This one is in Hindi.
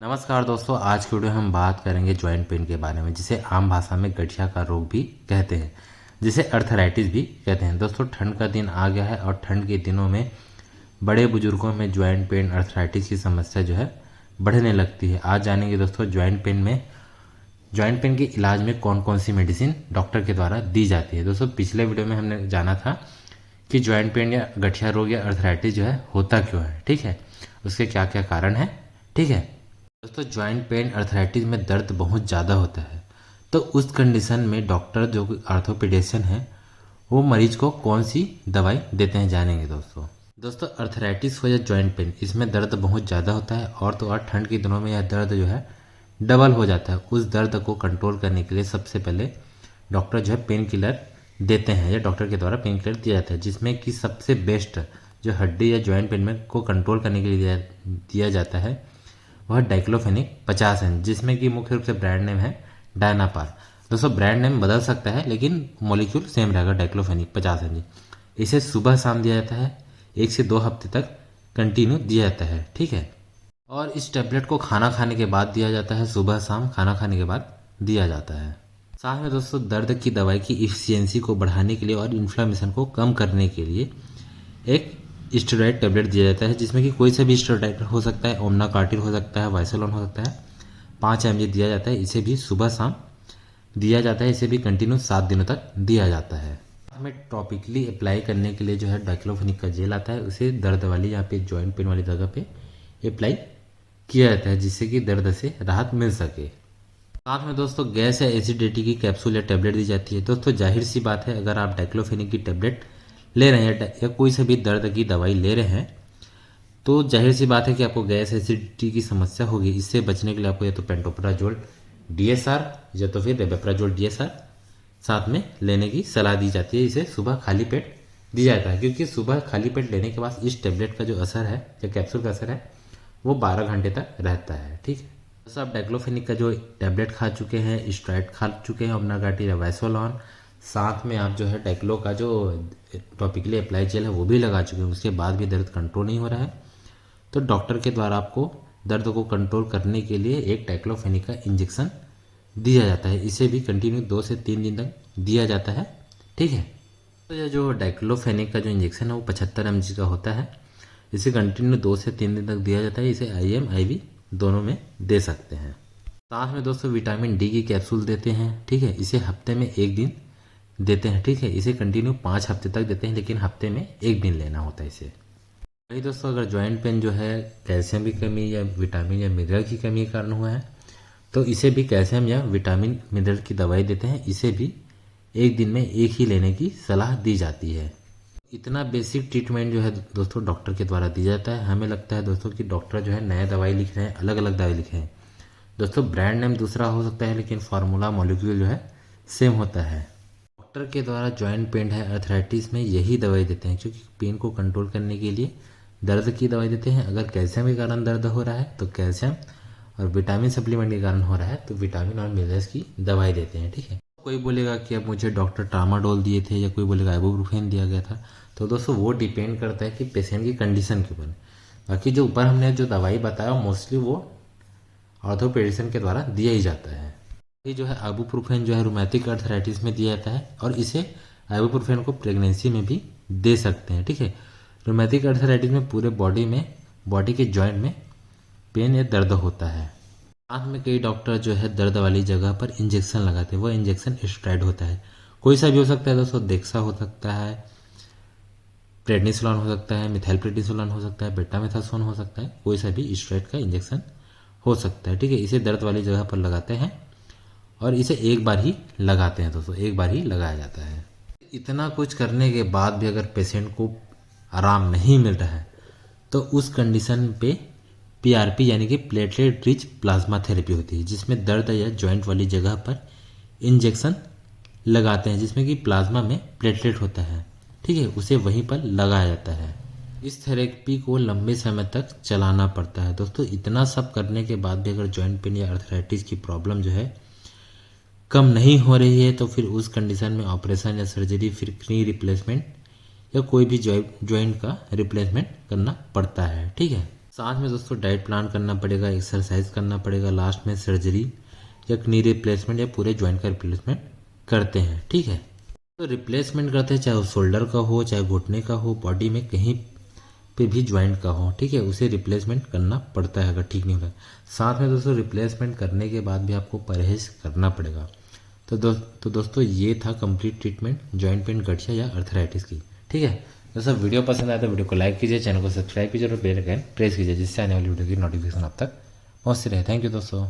नमस्कार दोस्तों, आज की वीडियो में हम बात करेंगे जॉइंट पेन के बारे में, जिसे आम भाषा में गठिया का रोग भी कहते हैं, जिसे अर्थराइटिस भी कहते हैं। दोस्तों, ठंड का दिन आ गया है और ठंड के दिनों में बड़े बुजुर्गों में जॉइंट पेन अर्थराइटिस की समस्या जो है बढ़ने लगती है। आज जानेंगे दोस्तों जॉइंट पेन के इलाज में कौन कौन सी मेडिसिन डॉक्टर के द्वारा दी जाती है। दोस्तों, पिछले वीडियो में हमने जाना था कि जॉइंट पेन या गठिया रोग या अर्थराइटिस जो है होता क्यों है, ठीक है, उसके क्या क्या कारण है, ठीक है। दोस्तों, जॉइंट पेन अर्थराइटिस में दर्द बहुत ज़्यादा होता है, तो उस कंडीशन में डॉक्टर जो आर्थोपेडिशियन है वो मरीज को कौन सी दवाई देते हैं, जानेंगे दोस्तों अर्थराइटिस हो या जॉइंट पेन, इसमें दर्द बहुत ज़्यादा होता है और तो और ठंड के दिनों में यह दर्द जो है डबल हो जाता है। उस दर्द को कंट्रोल करने के लिए सबसे पहले डॉक्टर जो है पेन किलर देते हैं या डॉक्टर के द्वारा पेन किलर दिया जाता है, जिसमें कि सबसे बेस्ट जो हड्डी या जॉइंट पेन में को कंट्रोल करने के लिए दिया जाता है वह डाइक्लोफेनिक 50 है, जिसमें कि मुख्य रूप से ब्रांड नेम है डायनापार। दोस्तों, ब्रांड नेम बदल सकता है लेकिन मॉलिक्यूल सेम रहेगा, डाइक्लोफेनिक 50 है। इसे सुबह शाम दिया जाता है, 1 से 2 हफ्ते तक कंटिन्यू दिया जाता है, ठीक है। और इस टैबलेट को खाना खाने के बाद दिया जाता है, सुबह शाम खाना खाने के बाद दिया जाता है। साथ में दोस्तों दर्द की दवाई की इफिशियंसी को बढ़ाने के लिए और इन्फ्लामेशन को कम करने के लिए एक स्टेरॉइड टैबलेट दिया जाता है, जिसमें कि कोई सा भी स्टेरॉइड हो सकता है, ओमना कार्टिल हो सकता है, वाइसोलॉन हो सकता है, 5 mg दिया जाता है। इसे भी सुबह शाम दिया जाता है, इसे भी कंटिन्यू 7 दिनों तक दिया जाता है। हमें टॉपिकली अप्लाई करने के लिए जो है डाइक्लोफेनिक का जेल आता है, उसे दर्द वाली यहाँ पे जॉइंट पेन वाली जगह पे अप्लाई किया जाता है, जिससे कि दर्द से राहत मिल सके। साथ में दोस्तों गैस या एसिडिटी की कैप्सूल या टैबलेट दी जाती है। दोस्तों, जाहिर सी बात है, अगर आप डाइक्लोफेनिक की टैबलेट ले रहे हैं या कोई से भी दर्द की दवाई ले रहे हैं तो जाहिर सी बात है कि आपको गैस एसिडिटी की समस्या होगी। इससे बचने के लिए आपको या तो पेंटोप्राजोल डीएसआर या तो फिर रेबेप्राजोल डीएसआर साथ में लेने की सलाह दी जाती है। इसे सुबह खाली पेट दिया जाता है, क्योंकि सुबह खाली पेट लेने के बाद इस टैबलेट का जो असर है या कैप्सूल का असर है वो 12 घंटे तक रहता है, ठीक है। तो आप डाइक्लोफेनिक का जो टैबलेट खा चुके हैं, स्टेरॉइड खा चुके हैं, ओमना कार्टिल या वाइसोलॉन, साथ में आप जो है डाइक्लो का जो टॉपिकली अप्लाई जेल है वो भी लगा चुके हैं, उसके बाद भी दर्द कंट्रोल नहीं हो रहा है, तो डॉक्टर के द्वारा आपको दर्द को कंट्रोल करने के लिए एक डाइक्लोफेनिक का इंजेक्शन दिया जाता है। इसे भी कंटिन्यू 2 से 3 दिन तक दिया जाता है, ठीक है। तो यह जो डाइक्लोफेनिक का जो इंजेक्शन है वो 75 mg का होता है। इसे कंटिन्यू 2 से 3 दिन तक दिया जाता है। इसे IM IV दोनों में दे सकते हैं। साथ में दोस्तों विटामिन डी की कैप्सूल देते हैं, ठीक है। इसे हफ्ते में 1 दिन देते हैं, ठीक है। इसे कंटिन्यू 5 हफ्ते तक देते हैं, लेकिन हफ्ते में 1 दिन लेना होता है इसे। वही दोस्तों, अगर जॉइंट पेन जो है कैल्शियम की कमी या विटामिन या मिनरल की कमी के कारण हुआ है तो इसे भी कैल्शियम या विटामिन मिनरल की दवाई देते हैं। इसे भी 1 दिन में 1 ही लेने की सलाह दी जाती है। इतना बेसिक ट्रीटमेंट जो है दोस्तों डॉक्टर के द्वारा दिया जाता है। हमें लगता है दोस्तों कि डॉक्टर जो है नया दवाई लिख रहे हैं, अलग अलग दवाई लिख रहे हैं। दोस्तों, ब्रांड नेम दूसरा हो सकता है लेकिन फार्मूला मॉलिक्यूल जो है सेम होता है। डॉक्टर के द्वारा जॉइंट पेन है अर्थराइटिस में यही दवाई देते हैं, क्योंकि पेन को कंट्रोल करने के लिए दर्द की दवाई देते हैं। अगर कैल्शियम के कारण दर्द हो रहा है तो कैल्शियम, और विटामिन सप्लीमेंट के कारण हो रहा है तो विटामिन और मिनरल्स की दवाई देते हैं, ठीक है। कोई बोलेगा कि अब मुझे डॉक्टर ट्रामाडोल दिए थे या कोई बोलेगा आइबुप्रोफेन दिया गया था, तो दोस्तों वो डिपेंड करता है कि पेशेंट की कंडीशन के ऊपर। बाकी जो ऊपर हमने जो दवाई बताया मोस्टली वो ऑर्थोपेडिशियन के द्वारा दिया ही जाता है। ये जो है आइबुप्रोफेन जो है रोमैटिक अर्थराइटिस में दिया जाता है, और इसे आइबुप्रोफेन को प्रेगनेंसी में भी दे सकते हैं, ठीक है। रोमैटिक अर्थराइटिस में पूरे बॉडी के जॉइंट में पेन या दर्द होता है। साथ में कई डॉक्टर जो है दर्द वाली जगह पर इंजेक्शन लगाते हैं, वो इंजेक्शन स्टेरॉइड होता है। कोई सा भी हो सकता है दोस्तों, डेक्सा हो सकता है, प्रेडनिसोलोन हो सकता है, मिथाइलप्रेडनिसोलोन हो सकता है, बेटामेथासोन हो सकता है, कोई सा भी स्टेरॉइड का इंजेक्शन हो सकता है, ठीक है। इसे दर्द वाली जगह पर लगाते हैं और इसे एक बार ही लगाते हैं दोस्तों, एक बार ही लगाया जाता है। इतना कुछ करने के बाद भी अगर पेशेंट को आराम नहीं मिल रहा है तो उस कंडीशन पे PRP यानी कि प्लेटलेट रिच प्लाज्मा थेरेपी होती है, जिसमें दर्द या जॉइंट वाली जगह पर इंजेक्शन लगाते हैं, जिसमें कि प्लाज्मा में प्लेटलेट होता है, ठीक है, उसे वहीं पर लगाया जाता है। इस थेरेपी को लंबे समय तक चलाना पड़ता है। दोस्तों, इतना सब करने के बाद भी अगर जॉइंट पेन या अर्थराइटिस की प्रॉब्लम जो है कम नहीं हो रही है तो फिर उस कंडीशन में ऑपरेशन या सर्जरी, फिर नी रिप्लेसमेंट या कोई भी जॉइंट का रिप्लेसमेंट करना पड़ता है, ठीक है। साथ में दोस्तों डाइट प्लान करना पड़ेगा, एक्सरसाइज करना पड़ेगा, लास्ट में सर्जरी या नी रिप्लेसमेंट या पूरे जॉइंट का रिप्लेसमेंट करते हैं। ठीक है, तो रिप्लेसमेंट करते हैं चाहे वो शोल्डर का हो, चाहे घुटने का हो, बॉडी में कहीं पे भी जॉइंट का हो। ठीक है, उसे रिप्लेसमेंट करना पड़ता है अगर ठीक नहीं होता। साथ में दोस्तों रिप्लेसमेंट करने के बाद भी आपको परहेज करना पड़ेगा। तो दोस्तों ये था कंप्लीट ट्रीटमेंट जॉइंट पेन, गठिया या अर्थराइटिस की। ठीक है दोस्तों, वीडियो पसंद आया तो वीडियो को लाइक कीजिए, चैनल को सब्सक्राइब कीजिए और बेल आइकन प्रेस कीजिए, जिससे आने वाली वीडियो की नोटिफिकेशन आप तक पहुँचती रहे। थैंक यू दोस्तों।